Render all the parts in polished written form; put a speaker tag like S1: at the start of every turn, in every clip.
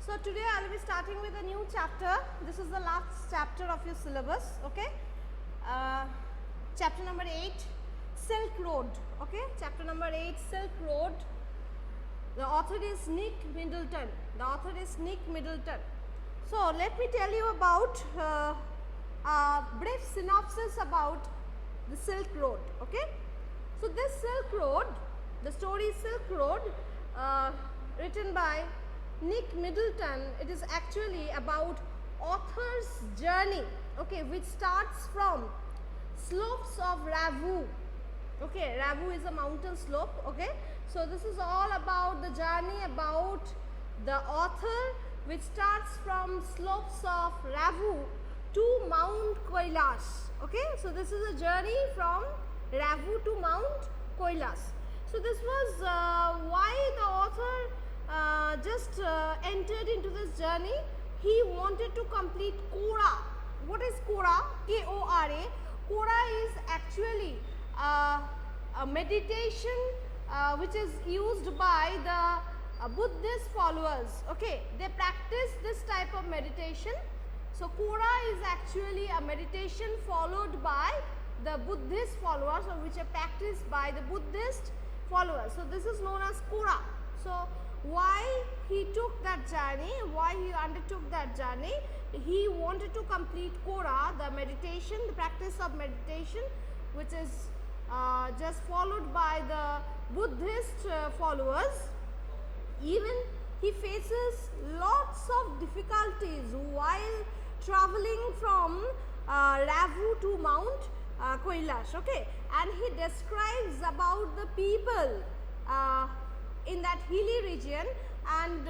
S1: So today I will be starting with a new chapter. This is the last chapter of your syllabus. Okay, chapter number 8, Silk Road. Okay, chapter number 8, Silk Road. The author is Nick Middleton. So let me tell you about a brief synopsis about the Silk Road. Okay, so this Silk Road, the story Silk Road, written by Nick Middleton. It is actually about author's journey, okay, which starts from slopes of Ravu. Okay, Ravu is a mountain slope. Okay, so this is all about the journey about the author, which starts from slopes of Ravu to Mount Kailash. Okay, so this is a journey from Ravu to Mount Kailash. So this was why the author just entered into this journey. He wanted to complete Kora. What is Kora? K-O-R-A. Kora is actually a meditation which is used by the Buddhist followers. Okay, they practice this type of meditation. So Kora is actually a meditation followed by the Buddhist followers, or which are practiced by the Buddhist followers. So this is known as Kora. So why he took that journey, why he undertook that journey? He wanted to complete Kora, the meditation, the practice of meditation, which is just followed by the Buddhist followers. Even he faces lots of difficulties while traveling from Ravu to Mount Kailash. Okay, and he describes about the people in that hilly region, and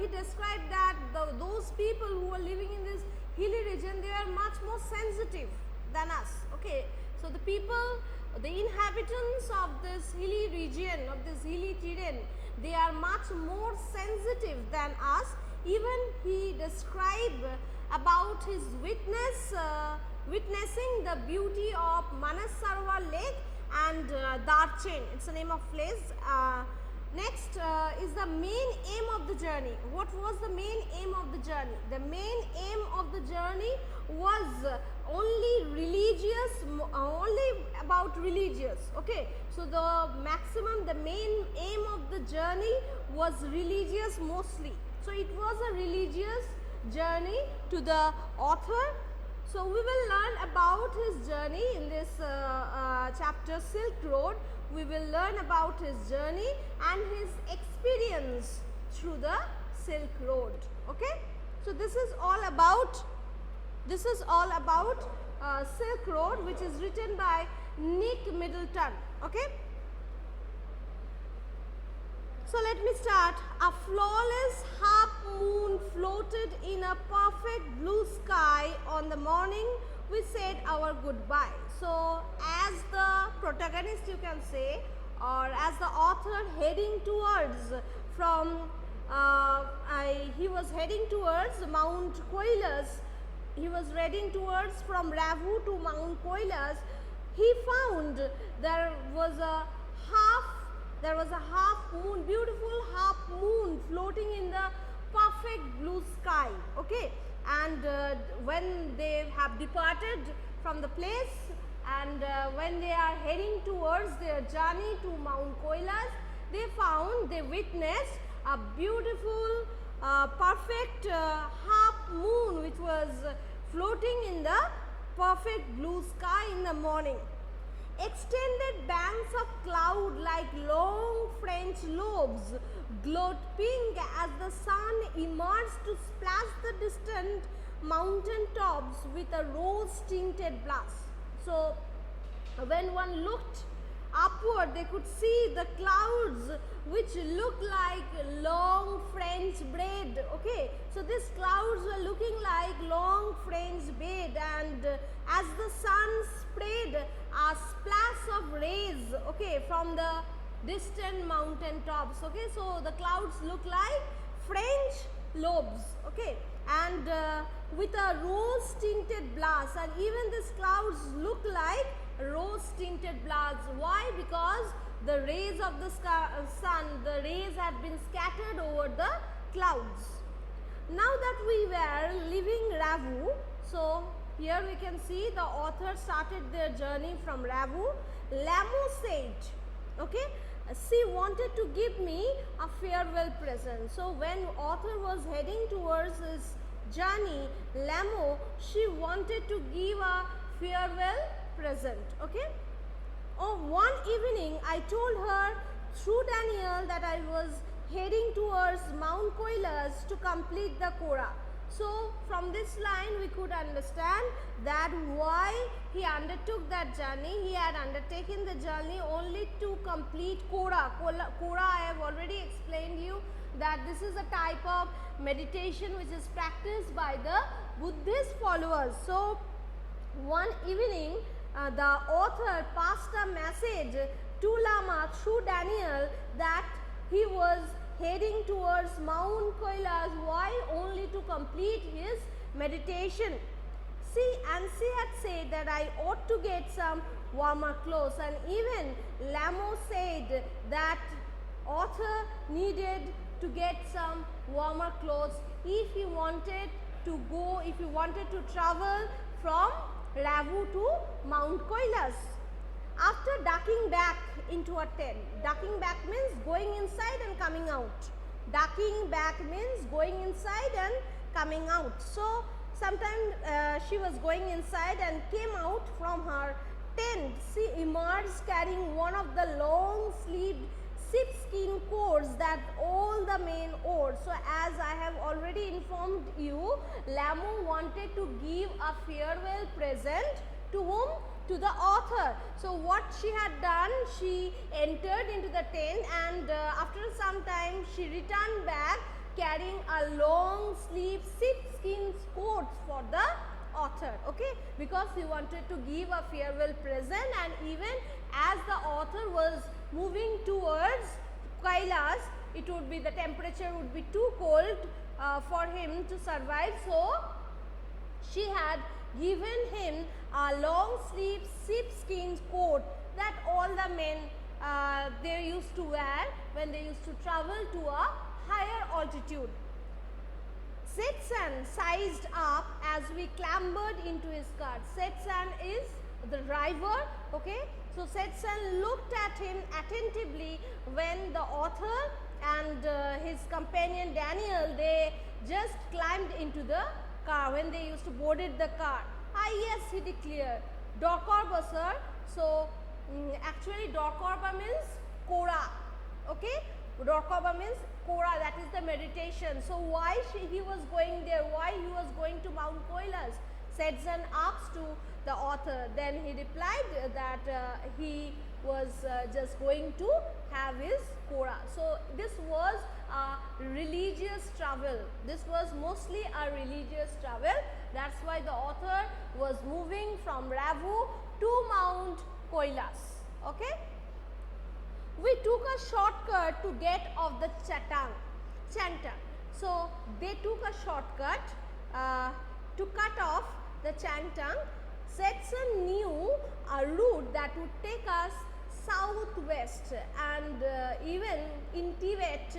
S1: he described that those people who are living in this hilly region, they are much more sensitive than us. Okay, so the people, the inhabitants of this hilly region, of this hilly terrain, they are much more sensitive than us. Even he described about his witnessing the beauty of Manas Sarovar Lake and Darchen. It's the name of place. Next is the main aim of the journey. What was the main aim of the journey? The main aim of the journey was only religious, only about religious. Okay, so the maximum, the main aim of the journey was religious mostly. So it was a religious journey to the author. So we will learn about his journey in this chapter Silk Road. We will learn about his journey and his experience through the Silk Road. Okay, so this is all about Silk Road, which is written by Nick Middleton. Okay, so let me start. A flawless half moon floated in a perfect blue sky on the morning we said our goodbye. So as the protagonist, you can say, or as the author heading towards from he was heading towards Mount Kailash. He was heading towards from Ravu to Mount Kailash. He found there was a half moon, beautiful half moon floating in the perfect blue sky. Okay, and when they have departed from the place, and when they are heading towards their journey to Mount Kailash, they witnessed a beautiful perfect half moon which was floating in the perfect blue sky in the morning. Extended bands of cloud like long French lobes glowed pink as the sun emerged to splash the distant mountain tops with a rose tinted blush. So when one looked upward, they could see the clouds which looked like long French braid. Okay, so these clouds were looking like long French braid, and as the sun spread a splash of rays, okay, from the distant mountain tops. Okay, so the clouds look like French lobes. Okay, and with a rose tinted blush, and even these clouds look like rose tinted blush. Why? Because the rays of the sun, the rays have been scattered over the clouds. Now that we were leaving Ravu, so here we can see the author started their journey from Ravu. Lamo said, okay, she wanted to give me a farewell present. So when author was heading towards his journey, Lamo, she wanted to give a farewell present, okay. On one evening, I told her through Daniel that I was heading towards Mount Kailas to complete the Korah. So from this line we could understand that why he undertook that journey. He had undertaken the journey only to complete Korah. Korah, I have already explained you that this is a type of meditation which is practiced by the Buddhist followers. So one evening the author passed a message to Lama through Daniel that he was heading towards Mount Kailas. Why? Only to complete his meditation. See, and she had said that I ought to get some warmer clothes, and even Lamo said that author needed to get some warmer clothes if he wanted to go, if he wanted to travel from Ravu to Mount Kailas. After ducking back into a tent, ducking back means going inside and coming out. Ducking back means going inside and coming out. So sometime she was going inside and came out from her tent. She emerged carrying one of the long sleeved sheepskin coats that all the men wore. So as I have already informed you, Lamo wanted to give a farewell present to whom? To the author. So what she had done, she entered into the tent, and after some time she returned back carrying a long sleeve sheepskin coat for the author, okay, because he wanted to give a farewell present. And even as the author was moving towards Kailas, it would be, the temperature would be too cold for him to survive. So she had given him a long sleeve sheepskin coat that all the men they used to wear when they used to travel to a higher altitude. Setsan sized up as we clambered into his cart. Setsan is the driver, okay. So Setsan looked at him attentively when the author and his companion Daniel, they just climbed into the car, when they used to boarded the car. Ah yes, he declared. Dorkorba, sir. So actually Dorkorba means Korah, okay. Dorkorba means Korah, that is the meditation. So why he was going there, why he was going to Mount Kailas? Setsan asked to the author. Then he replied that he was just going to have his Korah. So this was a religious travel. This was mostly a religious travel. That's why the author was moving from Ravu to Mount Kailas. Okay. We took a shortcut to get off the Changtang. So they took a shortcut to cut off the Changtang. Setsan knew a route that would take us southwest, and even in Tibet,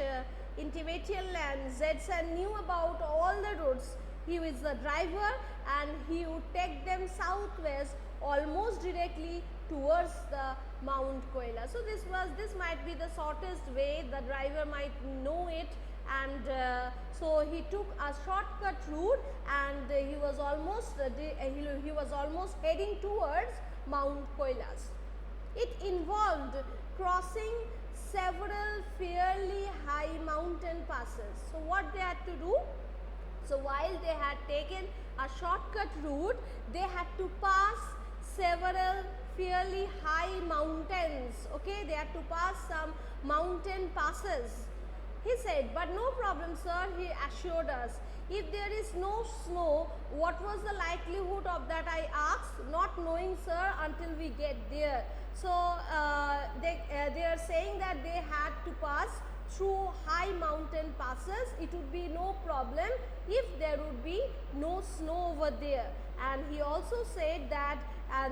S1: in Tibetan land, Setsan knew about all the routes. He was the driver and he would take them southwest almost directly towards the Mount Kailas. So this might be the shortest way, the driver might know it, and so he took a shortcut route, and he was almost heading towards Mount Kailas. It involved crossing several fairly high mountain passes. So what they had to do? So while they had taken a shortcut route, they had to pass several fairly high mountains, okay. They had to pass some mountain passes. He said, but no problem, sir, he assured us. If there is no snow, what was the likelihood of that, I asked, not knowing, sir, until we get there. So they are saying that they had to pass through high mountain passes. It would be no problem if there would be no snow over there. And he also said that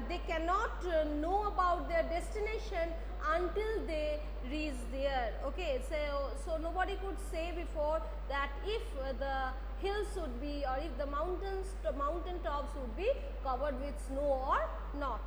S1: they cannot know about their destination until they reach there. Okay, so nobody could say before that if the hills would be, or if the mountain tops would be covered with snow or not.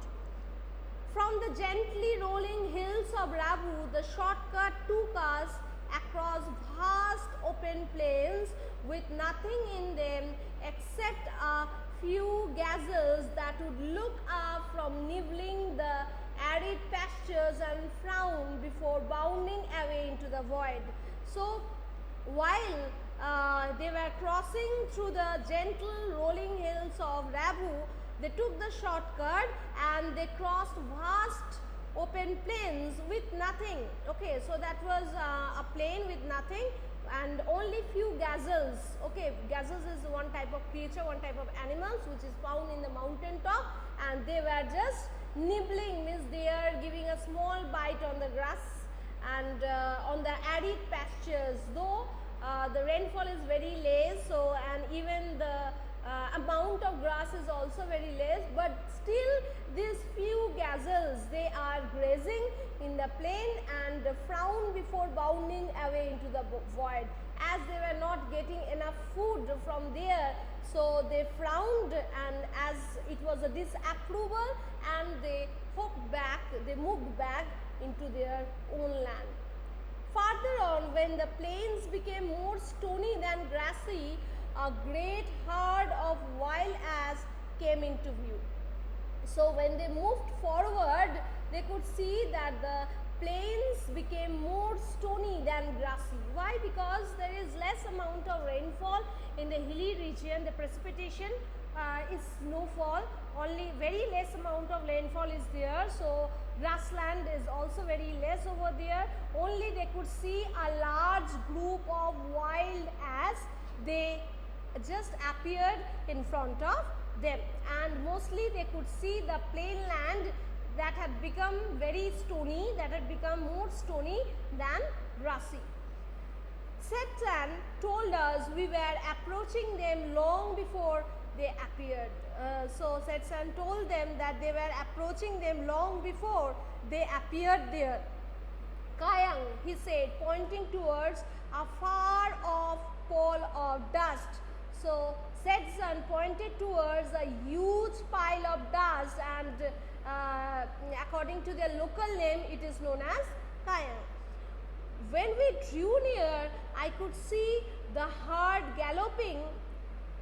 S1: From the gently rolling hills of Rabu, the shortcut took us across vast open plains with nothing in them except a few gazelles that would look up from nibbling the arid pastures and frown before bounding away into the void. So, while they were crossing through the gentle rolling hills of Rabu, they took the shortcut and they crossed vast open plains with nothing. Okay, so that was a plain with nothing and only few gazelles. Okay, gazelles is one type of creature, one type of animals which is found in the mountain top, and they were just nibbling, means they are giving a small bite on the grass and on the arid pastures, though the rainfall is very less, so and even the amount of grass is also very less, but still these few gazelles, they are grazing in the plain and frown before bounding away into the void. As they were not getting enough food from there, so they frowned, and as it was a disapproval, and they moved back into their own land. Farther on, when the plains became more stony than grassy, a great herd of wild ass came into view. So, when they moved forward, they could see that the plains became more stony than grassy. Why? Because there is less amount of rainfall in the hilly region. The precipitation is snowfall, only very less amount of rainfall is there. So, grassland is also very less over there. Only they could see a large group of wild ass. They just appeared in front of them, and mostly they could see the plain land that had become very stony, that had become more stony than grassy. Setsan told us we were approaching them long before they appeared. So Setsan told them that they were approaching them long before they appeared there. Kayang, he said, pointing towards a far off pole of dust. So Setsan pointed towards a huge pile of dust, and according to their local name, it is known as Kayang. When we drew near, I could see the herd galloping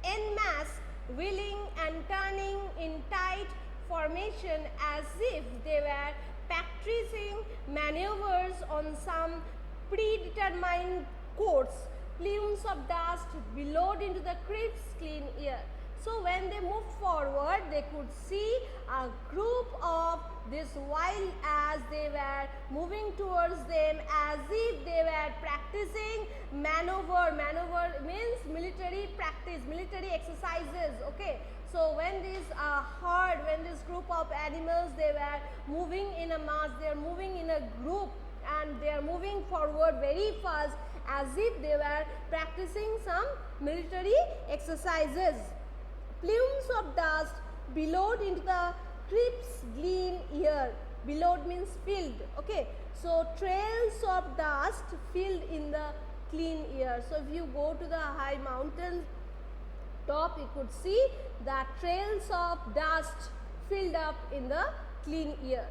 S1: en masse, wheeling and turning in tight formation as if they were practicing maneuvers on some predetermined course. Plumes of dust billowed into the crisp, clean air. So, when they moved forward, they could see a group of these wild ass. They were moving towards them as if they were practicing maneuver. Maneuver means military practice, military exercises. Okay. So, when this herd, when this group of animals, they were moving in a mass, they are moving in a group, and they are moving forward very fast as if they were practicing some military exercises. Plumes of dust billowed into the crisp, clean air. Billowed means filled. Okay. So, trails of dust filled in the clean air. So, if you go to the high mountain top, you could see that trails of dust filled up in the clean air.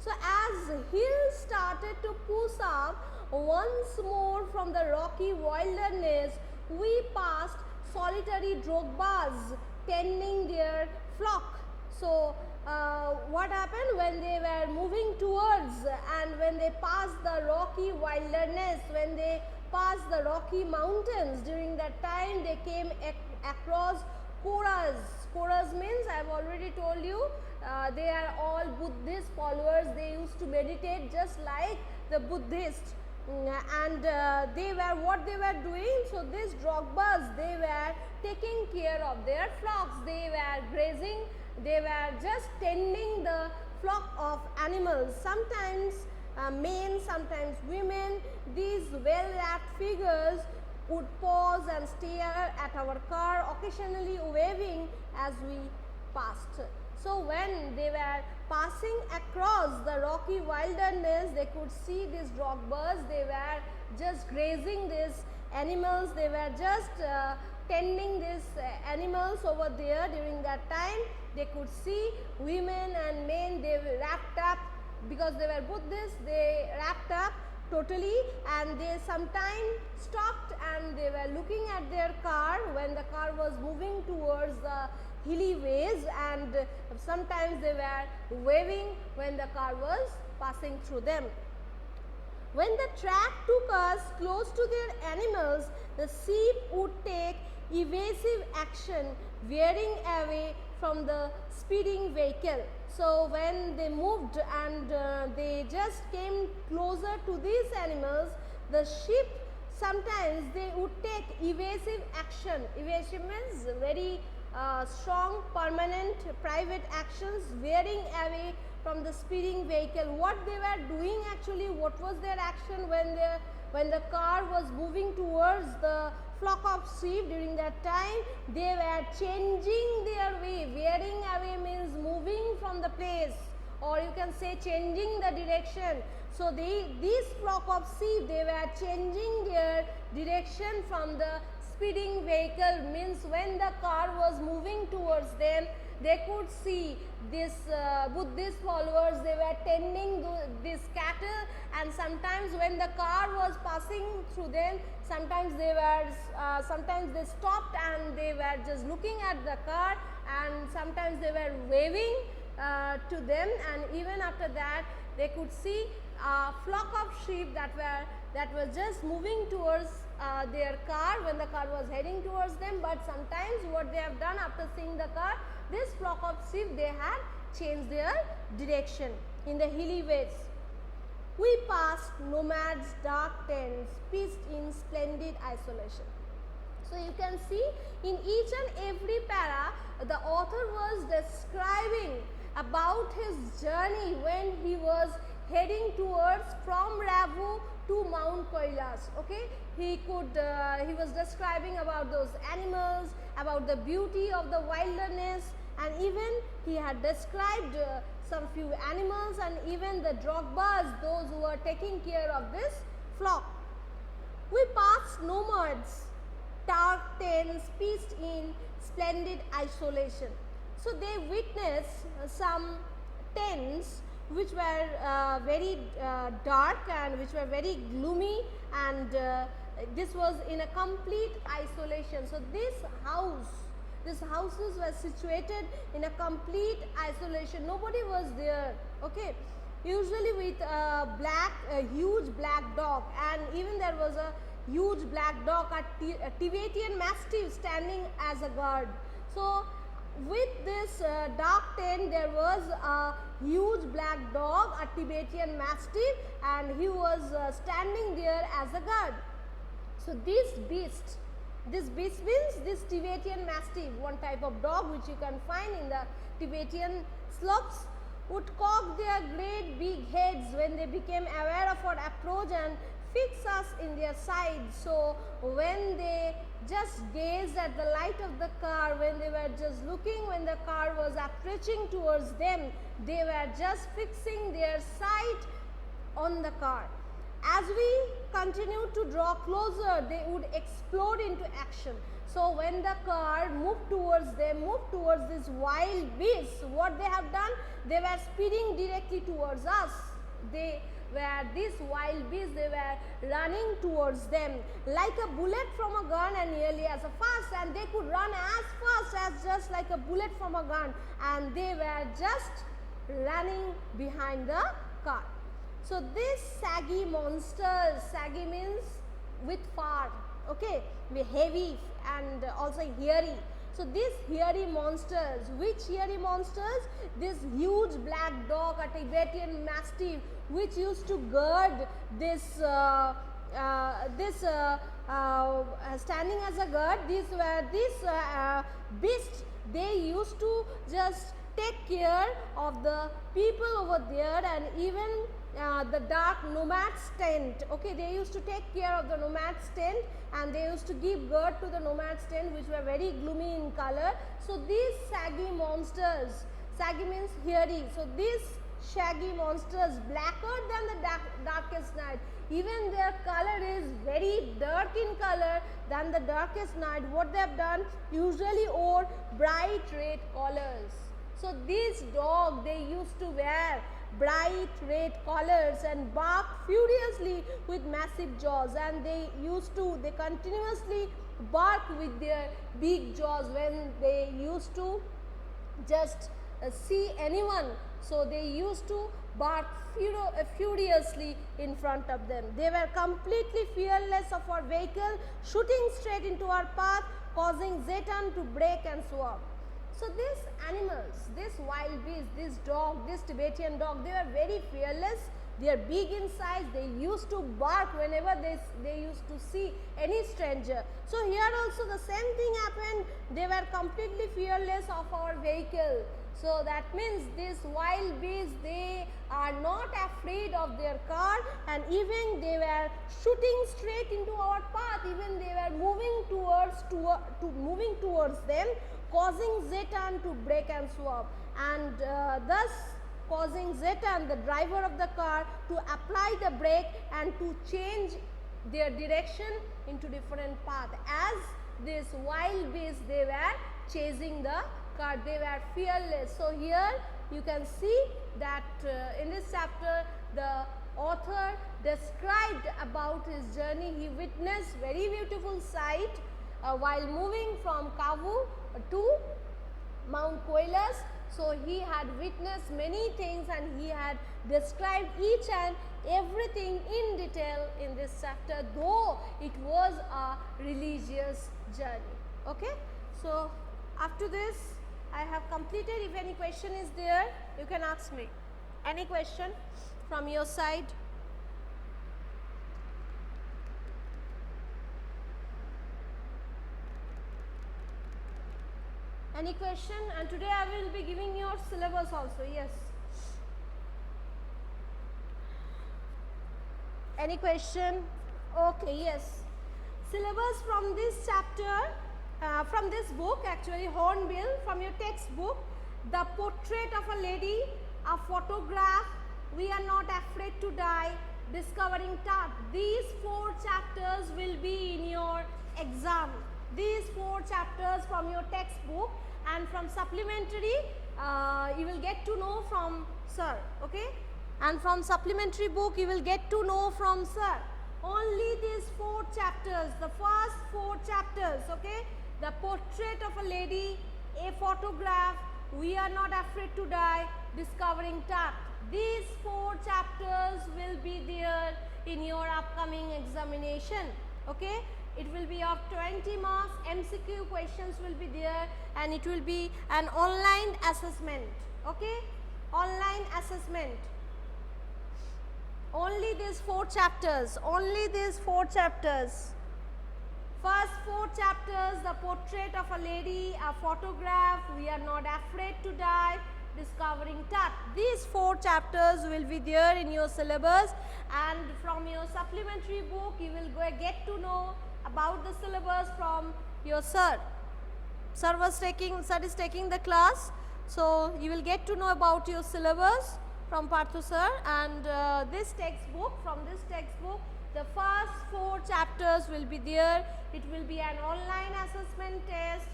S1: So, as hills started to push up once more from the rocky wilderness, we passed solitary drogbas tending their flock. So, what happened when they were moving towards, and when they passed the rocky wilderness, when they passed the rocky mountains, during that time they came across Koras. Koras means, I have already told you, they are all Buddhist followers. They used to meditate just like the Buddhists, and they were, what they were doing, so these drogbas, they were taking care of their flocks. They were grazing, they were just tending the flock of animals. Sometimes men, sometimes women. These well-wrapped figures would pause and stare at our car, occasionally waving as we passed. So when they were passing across the rocky wilderness, they could see these dogburs. They were just grazing these animals. They were just tending these animals over there. During that time, they could see women and men. They were wrapped up, because they were Buddhists. They wrapped up totally, and they sometimes stopped and they were looking at their car when the car was moving towards the hilly ways, and sometimes they were waving when the car was passing through them. When the track took us close to their animals, the sheep would take evasive action, veering away from the speeding vehicle. So when they moved and they just came closer to these animals, the sheep sometimes they would take evasive action. Evasive means very strong, permanent, private actions, veering away from the speeding vehicle. What they were doing actually, what was their action when the car was moving towards the flock of sheep? During that time, they were changing their way. Veering away means moving from the place, or you can say changing the direction. So these flock of sheep, they were changing their direction from the speeding vehicle. Means when the car was moving towards them, they could see this Buddhist followers. They were tending this cattle, and sometimes when the car was passing through them, sometimes they stopped and they were just looking at the car, and sometimes they were waving to them, and even after that they could see a flock of sheep that were just moving towards their car when the car was heading towards them. But sometimes what they have done after seeing the car, this flock of sheep, they had changed their direction in the hilly ways. We passed nomads' dark tents pitched in splendid isolation. So you can see in each and every para, the author was describing about his journey when he was heading towards from Ravu to Mount Kailash. Okay, he was describing about those animals, about the beauty of the wilderness, and even he had described some few animals and even the dogburs, those who were taking care of this flock. We passed nomads, dark tents pitched in splendid isolation. So they witnessed some tents which were very dark and which were very gloomy, and this was in a complete isolation. So these houses were situated in a complete isolation. Nobody was there. Okay, usually with a huge black dog, and even there was a huge black dog, a Tibetan Mastiff standing as a guard. So with this dark tent, there was a huge black dog, a Tibetan Mastiff, and he was standing there as a guard. So this beast means this Tibetan Mastiff, one type of dog which you can find in the Tibetan slopes, would cock their great big heads when they became aware of our approach and fix us in their sides. So when they just gazed at the light of the car, when they were just looking, when the car was approaching towards them, they were just fixing their sight on the car. As we continued to draw closer, they would explode into action. So when the car moved towards them, moved towards this wild beasts, what they have done, they were speeding directly towards us. These wild beasts, they were running towards them like a bullet from a gun, and nearly as fast, and they could run as fast as just like a bullet from a gun, and they were just running behind the car. So these saggy monsters, saggy means with fur, okay, heavy and also hairy. So these hairy monsters, which hairy monsters? This huge black dog, a Tibetan Mastiff, which used to guard this standing as a guard. These beasts, they used to just take care of the people over there, and even the dark nomad's tent. Okay, they used to take care of the nomad's tent, and they used to give guard to the nomad's tent, which were very gloomy in color. So these saggy monsters Shaggy means hairy. So these shaggy monsters, blacker than the darkest night. Even their color is very dark in color than the darkest night. What they have done? Usually wore bright red collars. So these dogs, they used to wear bright red collars and bark furiously with massive jaws, and they continuously bark with their big jaws when they used to just see anyone. So they used to bark furiously in front of them. They were completely fearless of our vehicle, shooting straight into our path, causing Zetan to brake and swerve. So these animals, this wild beast, this dog, this Tibetan dog, they were very fearless. They are big in size. They used to bark whenever they used to see any stranger. So here also the same thing happened. They were completely fearless of our vehicle. So that means these wild beasts, they are not afraid of their car, and even they were shooting straight into our path. Even they were moving towards them, causing Zetan to brake and swerve, and thus causing Zetan, the driver of the car, to apply the brake and to change their direction into different path. As these wild beasts, they were chasing the car, they were fearless. So here you can see that in this chapter the author described about his journey. He witnessed very beautiful sight while moving from Kavu to Mount Kailas. So he had witnessed many things and he had described each and everything in detail in this chapter, though it was a religious journey. Okay. So after this I have completed. If any question is there, you can ask me. Any question from your side? Any question? And today I will be giving your syllabus also. Yes. Any question? Okay, yes. Syllabus from this chapter, from this book actually, Hornbill, from your textbook, The Portrait of a Lady, A Photograph, We Are Not Afraid to Die, Discovering Tat. These 4 chapters will be in your exam. These 4 chapters from your textbook, and from supplementary you will get to know from sir. Okay, and from supplementary book you will get to know from sir. Only these 4 chapters, the first 4 chapters. Okay, The Portrait of a Lady, A Photograph, We Are Not Afraid to Die, Discovering Tat. These 4 chapters will be there in your upcoming examination. Okay, it will be of 20 marks, MCQ questions will be there, and it will be an online assessment. Okay, online assessment. Only these 4 chapters, only these 4 chapters. First 4 chapters, The Portrait of a Lady, A Photograph, We Are Not Afraid to Die, Discovering Tat. These 4 chapters will be there in your syllabus, and from your supplementary book you will get to know about the syllabus from your sir. Sir is taking the class, so you will get to know about your syllabus from Parthu sir, and this textbook, from this textbook, the first 4 chapters will be there. It will be an online assessment test,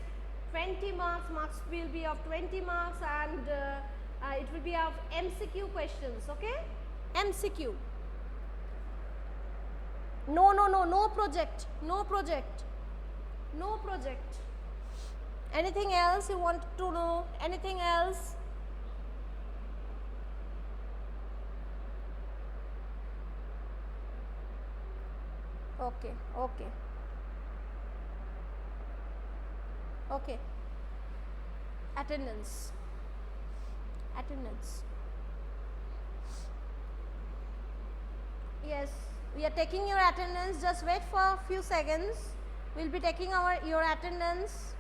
S1: 20 marks, marks will be of 20 marks, and it will be of MCQ questions. Okay, MCQ. No project, no project, no project. Anything else you want to know? Anything else? Okay, okay, okay. Attendance, attendance. Yes, we are taking your attendance. Just wait for a few seconds. We will be taking your attendance.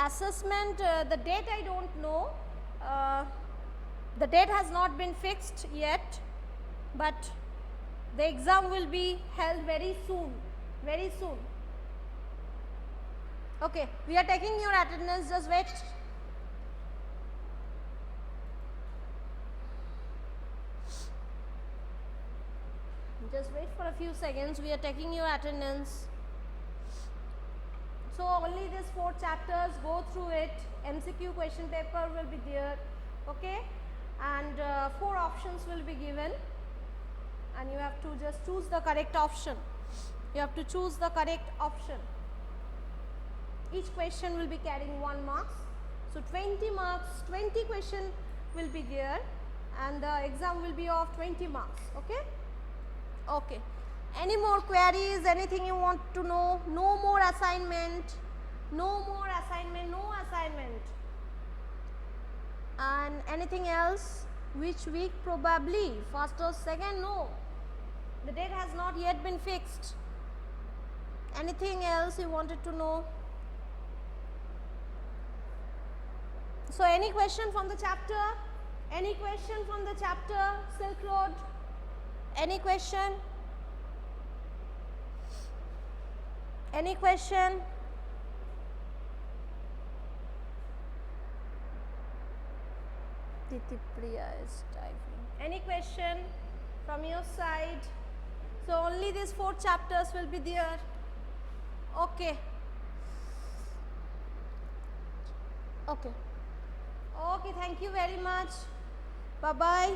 S1: Assessment, the date I don't know. The date has not been fixed yet, but the exam will be held very soon, very soon. Okay, we are taking your attendance, just wait. Just wait for a few seconds, we are taking your attendance. So only these 4 chapters, go through it. MCQ question paper will be there, okay, and 4 options will be given, and you have to just choose the correct option. You have to choose the correct option. Each question will be carrying 1 marks. So 20 marks, 20 question will be there, and the exam will be of 20 marks, okay. Okay. Any more queries, anything you want to know? No more assignment, no more assignment, no assignment. And anything else? Which week? Probably first or second? No, the date has not yet been fixed. Anything else you wanted to know? So any question from the chapter? Any question from the chapter Silk Road? Any question? Any question? Titipriya is typing. Any question from your side? So only these 4 chapters will be there. Okay. Okay. Okay, thank you very much. Bye bye.